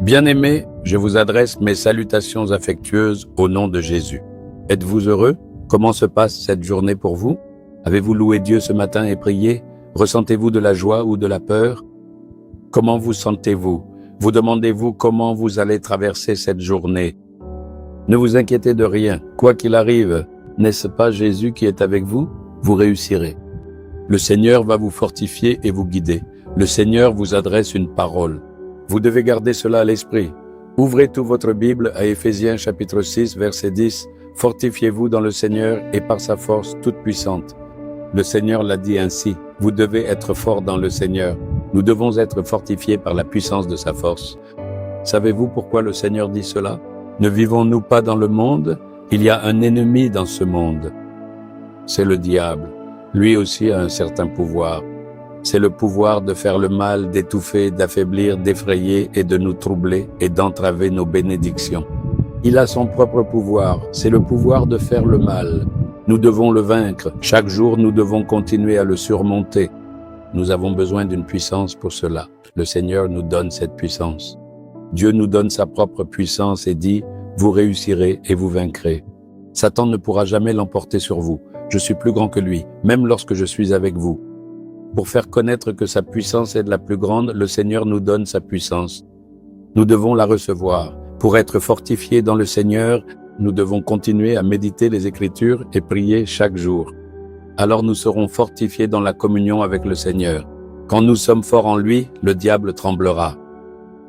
Bien-aimés, je vous adresse mes salutations affectueuses au nom de Jésus. Êtes-vous heureux? Comment se passe cette journée pour vous? Avez-vous loué Dieu ce matin et prié? Ressentez-vous de la joie ou de la peur? Comment vous sentez-vous? Vous demandez-vous comment vous allez traverser cette journée? Ne vous inquiétez de rien, quoi qu'il arrive, n'est-ce pas Jésus qui est avec vous? Vous réussirez. Le Seigneur va vous fortifier et vous guider. Le Seigneur vous adresse une parole. Vous devez garder cela à l'esprit. Ouvrez toute votre Bible à Éphésiens chapitre 6, verset 10. Fortifiez-vous dans le Seigneur et par sa force toute puissante. Le Seigneur l'a dit ainsi. Vous devez être forts dans le Seigneur. Nous devons être fortifiés par la puissance de sa force. Savez-vous pourquoi le Seigneur dit cela? Ne vivons-nous pas dans le monde? Il y a un ennemi dans ce monde. C'est le diable. Lui aussi a un certain pouvoir. C'est le pouvoir de faire le mal, d'étouffer, d'affaiblir, d'effrayer et de nous troubler et d'entraver nos bénédictions. Il a son propre pouvoir, c'est le pouvoir de faire le mal. Nous devons le vaincre. Chaque jour, nous devons continuer à le surmonter. Nous avons besoin d'une puissance pour cela. Le Seigneur nous donne cette puissance. Dieu nous donne sa propre puissance et dit « Vous réussirez et vous vaincrez ». Satan ne pourra jamais l'emporter sur vous. Je suis plus grand que lui, même lorsque je suis avec vous. Pour faire connaître que sa puissance est de la plus grande, le Seigneur nous donne sa puissance. Nous devons la recevoir. Pour être fortifiés dans le Seigneur, nous devons continuer à méditer les Écritures et prier chaque jour. Alors nous serons fortifiés dans la communion avec le Seigneur. Quand nous sommes forts en lui, le diable tremblera.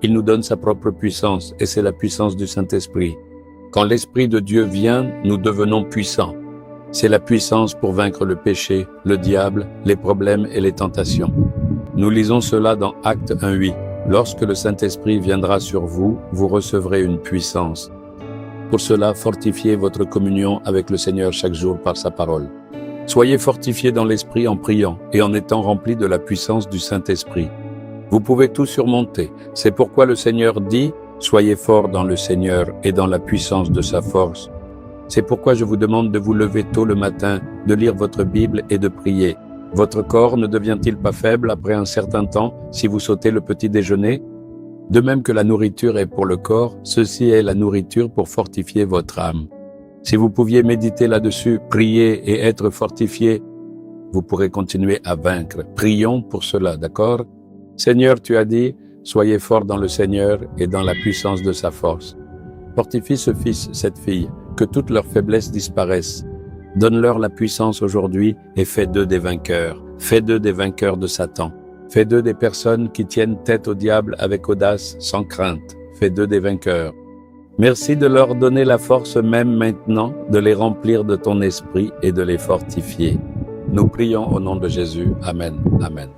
Il nous donne sa propre puissance et c'est la puissance du Saint-Esprit. Quand l'Esprit de Dieu vient, nous devenons puissants. C'est la puissance pour vaincre le péché, le diable, les problèmes et les tentations. Nous lisons cela dans Actes 1:8. Lorsque le Saint-Esprit viendra sur vous, vous recevrez une puissance. Pour cela, fortifiez votre communion avec le Seigneur chaque jour par sa parole. Soyez fortifiés dans l'Esprit en priant et en étant remplis de la puissance du Saint-Esprit. Vous pouvez tout surmonter. C'est pourquoi le Seigneur dit « Soyez forts dans le Seigneur et dans la puissance de sa force ». C'est pourquoi je vous demande de vous lever tôt le matin, de lire votre Bible et de prier. Votre corps ne devient-il pas faible après un certain temps si vous sautez le petit déjeuner? De même que la nourriture est pour le corps, ceci est la nourriture pour fortifier votre âme. Si vous pouviez méditer là-dessus, prier et être fortifié, vous pourrez continuer à vaincre. Prions pour cela, d'accord? Seigneur, tu as dit, soyez forts dans le Seigneur et dans la puissance de sa force. Fortifie ce fils, cette fille, que toutes leurs faiblesses disparaissent. Donne-leur la puissance aujourd'hui et fais d'eux des vainqueurs. Fais d'eux des vainqueurs de Satan. Fais d'eux des personnes qui tiennent tête au diable avec audace, sans crainte. Fais d'eux des vainqueurs. Merci de leur donner la force même maintenant de les remplir de ton esprit et de les fortifier. Nous prions au nom de Jésus. Amen. Amen.